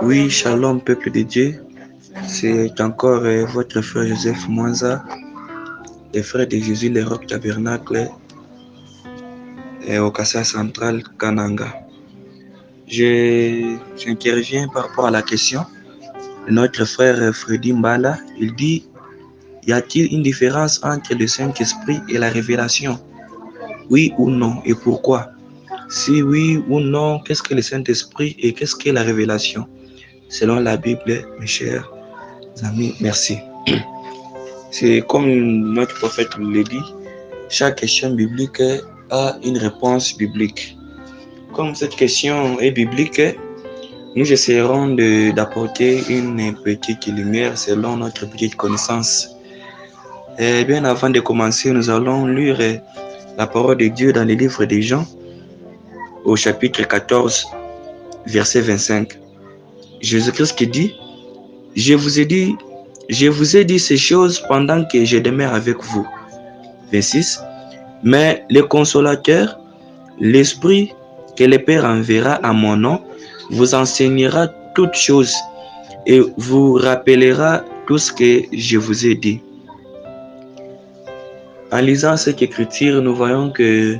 Oui, shalom, peuple de Dieu. C'est encore votre frère Joseph Mwanza, les frères de Jésus, les rocs tabernacle au Kassai central, Kananga. J'interviens par rapport à la question de notre frère Freddy Mbala. Il dit, y a-t-il une différence entre le Saint-Esprit et la révélation? Oui ou non, et pourquoi? Si oui ou non, qu'est-ce que le Saint-Esprit et qu'est-ce que la révélation? Selon la Bible, mes chers amis, merci. C'est comme notre prophète le dit, chaque question biblique a une réponse biblique. Comme cette question est biblique, nous essaierons d'apporter une petite lumière selon notre petite connaissance. Et bien avant de commencer, nous allons lire la parole de Dieu dans le livre de Jean, au chapitre 14, verset 25. Jésus-Christ qui dit, je vous ai dit ces choses pendant que je demeure avec vous. 26. Mais le consolateur, l'Esprit que le Père enverra à mon nom, vous enseignera toutes choses et vous rappellera tout ce que je vous ai dit. En lisant cette écriture, nous voyons que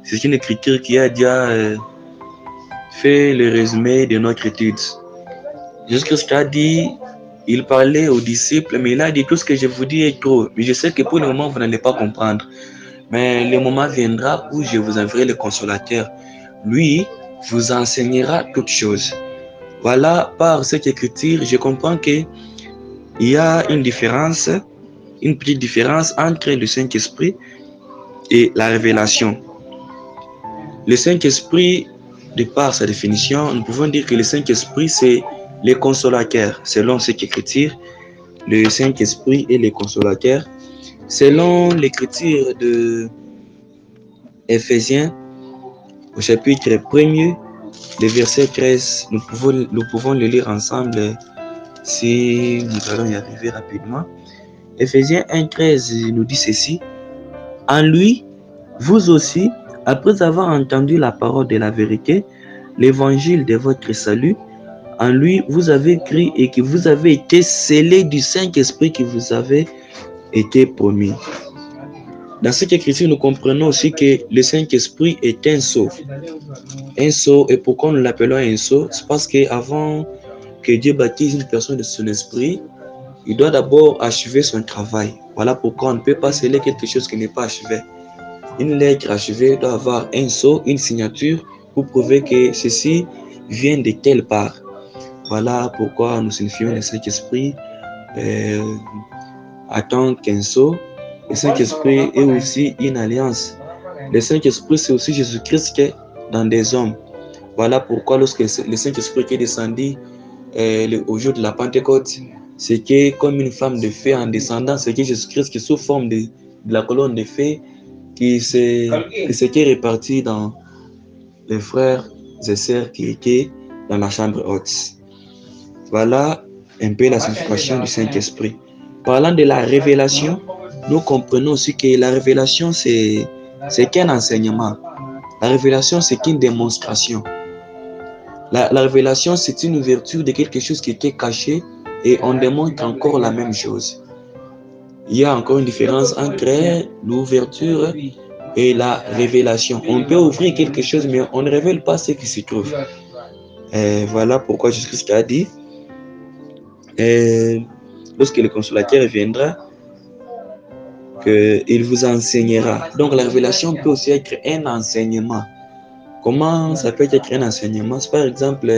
c'est une écriture qui a déjà fait le résumé de notre étude. Jésus-Christ a dit, il parlait aux disciples, mais il a dit tout ce que je vous dis est trop. Mais je sais que pour le moment, vous n'allez pas comprendre. Mais le moment viendra où je vous enverrai le consolateur. Lui vous enseignera toutes choses. Voilà, par cette écriture, je comprends qu'il y a une différence, une petite différence entre le Saint-Esprit et la révélation. Le Saint-Esprit, de par sa définition, nous pouvons dire que le Saint-Esprit, c'est le consolateur. Selon cette écriture, le Saint-Esprit est le consolateur. Selon l'écriture de Éphésiens, au chapitre 1er, le verset 13, nous pouvons le lire ensemble si nous allons y arriver rapidement. Éphésiens 1,13 nous dit ceci. En lui, vous aussi, après avoir entendu la parole de la vérité, l'évangile de votre salut, en lui, vous avez cru et que vous avez été scellés du Saint-Esprit qui vous avait été promis. Dans cette écriture, nous comprenons aussi que le Saint-Esprit est un sceau. Un sceau, et pourquoi nous l'appelons un sceau? C'est parce qu'avant que Dieu baptise une personne de son esprit, il doit d'abord achever son travail. Voilà pourquoi on ne peut pas sceller quelque chose qui n'est pas achevé. Une lettre achevée doit avoir un sceau, une signature, pour prouver que ceci vient de telle part. Voilà pourquoi nous signifions le Saint-Esprit attend qu'un sceau. Le Saint-Esprit est aussi une alliance. Le Saint-Esprit, c'est aussi Jésus-Christ qui est dans des hommes. Voilà pourquoi lorsque le Saint-Esprit qui est descendu au jour de la Pentecôte, c'est que comme une flamme de feu en descendant, c'est que Jésus-Christ qui est sous forme de la colonne de feu qui s'était réparti dans les frères et sœurs qui étaient dans la chambre haute. Voilà un peu la signification du Saint-Esprit. Parlant de la révélation, nous comprenons aussi que la révélation, c'est qu'un enseignement. La révélation, c'est qu'une démonstration. La révélation, c'est une ouverture de quelque chose qui était caché et on démontre encore la même chose. Il y a encore une différence entre l'ouverture et la révélation. On peut ouvrir quelque chose, mais on ne révèle pas ce qui se trouve. Et voilà pourquoi Jésus-Christ a dit, lorsque le consolateur viendra, qu'il vous enseignera. Donc la révélation peut aussi être un enseignement. Comment ça peut être un enseignement? C'est par exemple,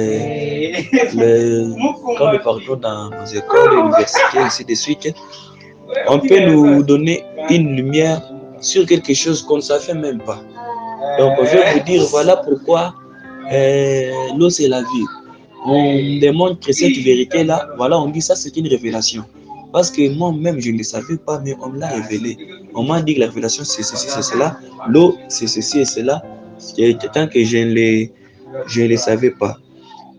quand nous partons dans nos écoles, universités, ainsi de suite, on peut nous donner une lumière sur quelque chose qu'on ne savait même pas. Donc je vais vous dire, voilà pourquoi l'eau c'est la vie. On démontre cette vérité-là, voilà, on dit ça c'est une révélation. Parce que moi-même, je ne le savais pas, mais on me l'a révélé. On m'a dit que la révélation, c'est ceci, c'est cela. L'eau, c'est ceci et cela. Tant que je ne le savais pas.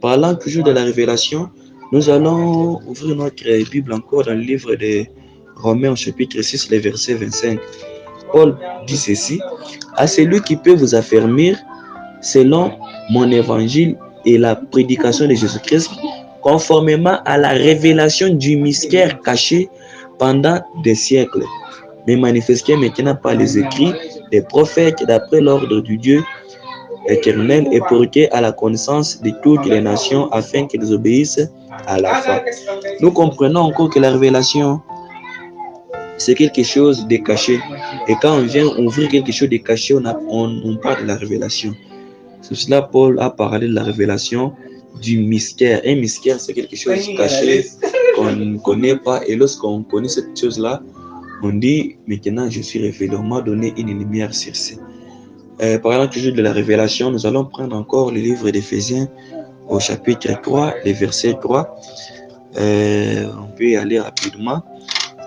Parlant toujours de la révélation, nous allons ouvrir notre Bible encore dans le livre de Romains, au chapitre 6, le verset 25. Paul dit ceci. À celui qui peut vous affermir selon mon évangile et la prédication de Jésus-Christ, conformément à la révélation du mystère caché pendant des siècles, mais manifesté maintenant par les écrits des prophètes d'après l'ordre du Dieu éternel et porté à la connaissance de toutes les nations afin qu'elles obéissent à la foi. Nous comprenons encore que la révélation, c'est quelque chose de caché. Et quand on vient ouvrir quelque chose de caché, on parle de la révélation. C'est cela Paul a parlé de la révélation du mystère. Un mystère, c'est quelque chose de caché qu'on ne connaît pas. Et lorsqu'on connaît cette chose-là, on dit, maintenant je suis révélé. On m'a donné une lumière sur ça. Parlant toujours de la révélation, nous allons prendre encore le livre d'Éphésiens au chapitre 3, le verset 3. On peut y aller rapidement.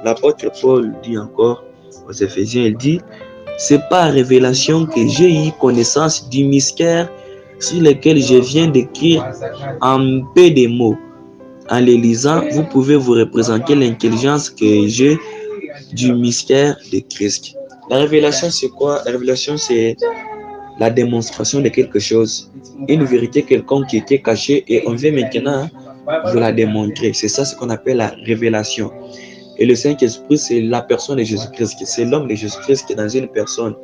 L'apôtre Paul dit encore aux Éphésiens, il dit, c'est par révélation que j'ai eu connaissance du mystère sur lequel je viens d'écrire en peu de mots. En les lisant, vous pouvez vous représenter l'intelligence que j'ai du mystère de Christ. La révélation, c'est quoi? La révélation, c'est la démonstration de quelque chose, une vérité quelconque qui était cachée et on vient maintenant vous la démontrer. C'est ça ce qu'on appelle la révélation. Et le Saint-Esprit, c'est la personne de Jésus-Christ, c'est l'homme de Jésus-Christ qui est dans une personne.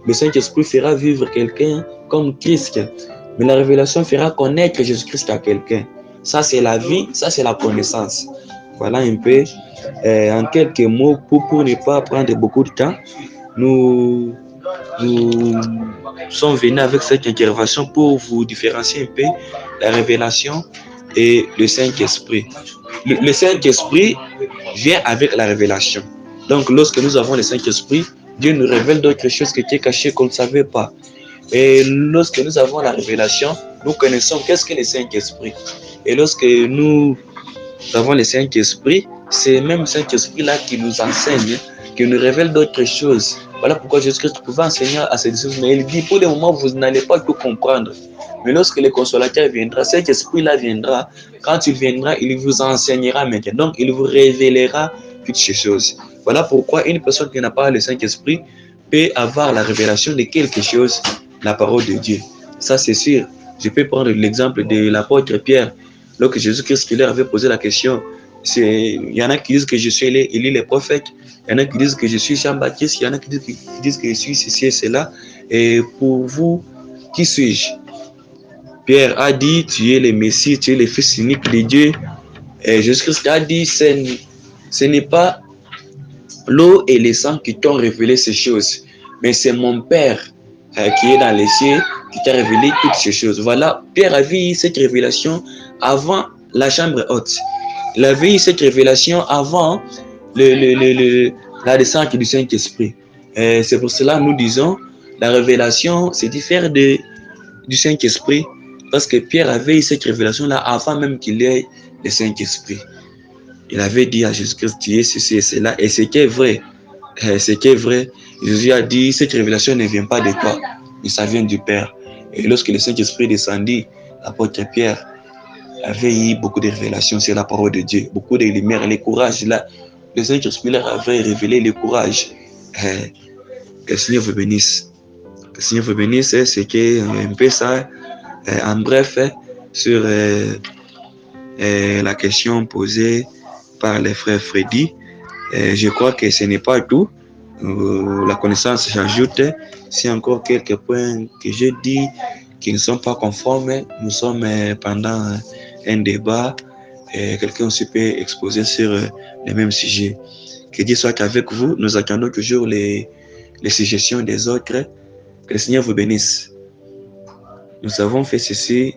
Le Saint-Esprit fera vivre quelqu'un comme Christ, mais la révélation fera connaître Jésus-Christ à quelqu'un. Ça, c'est la vie, ça, c'est la connaissance. Voilà un peu, en quelques mots, pour ne pas prendre beaucoup de temps, nous sommes venus avec cette intervention pour vous différencier un peu la révélation et le Saint-Esprit. Le Saint-Esprit vient avec la révélation. Donc, lorsque nous avons le Saint-Esprit, Dieu nous révèle d'autres choses qui étaient cachées qu'on ne savait pas. Et lorsque nous avons la révélation, nous connaissons qu'est-ce que le Saint-Esprit. Et lorsque nous avons le Saint-Esprit, c'est même Saint-Esprit-là qui nous enseigne, qui nous révèle d'autres choses. Voilà pourquoi Jésus-Christ pouvait enseigner à ses disciples, mais il dit, pour le moment, vous n'allez pas tout comprendre. Mais lorsque le consolateur viendra, cet esprit-là viendra. Quand il viendra, il vous enseignera maintenant. Donc, il vous révélera toutes ces choses. Voilà pourquoi une personne qui n'a pas le Saint-Esprit peut avoir la révélation de quelque chose, la parole de Dieu. Ça, c'est sûr. Je peux prendre l'exemple de l'apôtre Pierre. Lorsque Jésus-Christ leur avait posé la question, il y en a qui disent que je suis Élie le prophète. Il y en a qui disent que je suis Jean-Baptiste. Il y en a qui disent que je suis ceci et cela. Et pour vous, qui suis-je? Pierre a dit, tu es le Messie, tu es le Fils unique de Dieu. Et Jésus-Christ a dit, ce n'est pas l'eau et le sang qui t'ont révélé ces choses, mais c'est mon Père qui est dans les cieux qui t'a révélé toutes ces choses. Voilà, Pierre avait eu cette révélation avant la chambre haute. Il avait eu cette révélation avant la descente du Saint-Esprit. C'est pour cela que nous disons, la révélation, c'est différent du Saint-Esprit, parce que Pierre avait eu cette révélation-là avant même qu'il ait le Saint-Esprit. Il avait dit à Jésus-Christ, tu es ceci et cela, et ce qui est vrai, Jésus a dit, cette révélation ne vient pas de toi, mais ça vient du Père. Et lorsque le Saint-Esprit descendit, l'apôtre Pierre avait eu beaucoup de révélations sur la parole de Dieu, beaucoup de lumière, le courage. Là, le Saint-Esprit leur avait révélé le courage. Que le Seigneur vous bénisse. Que le Seigneur vous bénisse, c'est un peu ça, en bref, sur la question posée par les frères Freddy. Je crois que ce n'est pas tout. La connaissance, j'ajoute, c'est encore quelques points que j'ai dit qui ne sont pas conformes. Nous sommes pendant un débat. Quelqu'un aussi peut exposer sur les mêmes sujets. Que Dieu soit avec vous. Nous attendons toujours les suggestions des autres. Que le Seigneur vous bénisse. Nous avons fait ceci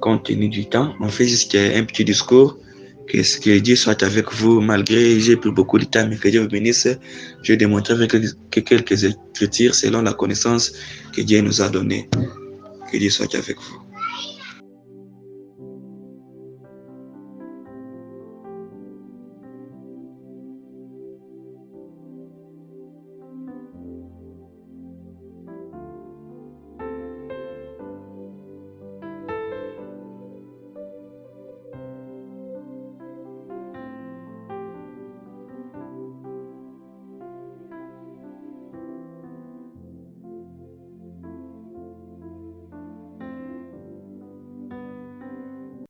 compte tenu du temps. On fait juste un petit discours. Que Dieu soit avec vous, malgré j'ai pris beaucoup de temps, mais que Dieu vous bénisse. Je vais démontrer avec quelques écritures selon la connaissance que Dieu nous a donnée. Que Dieu soit avec vous.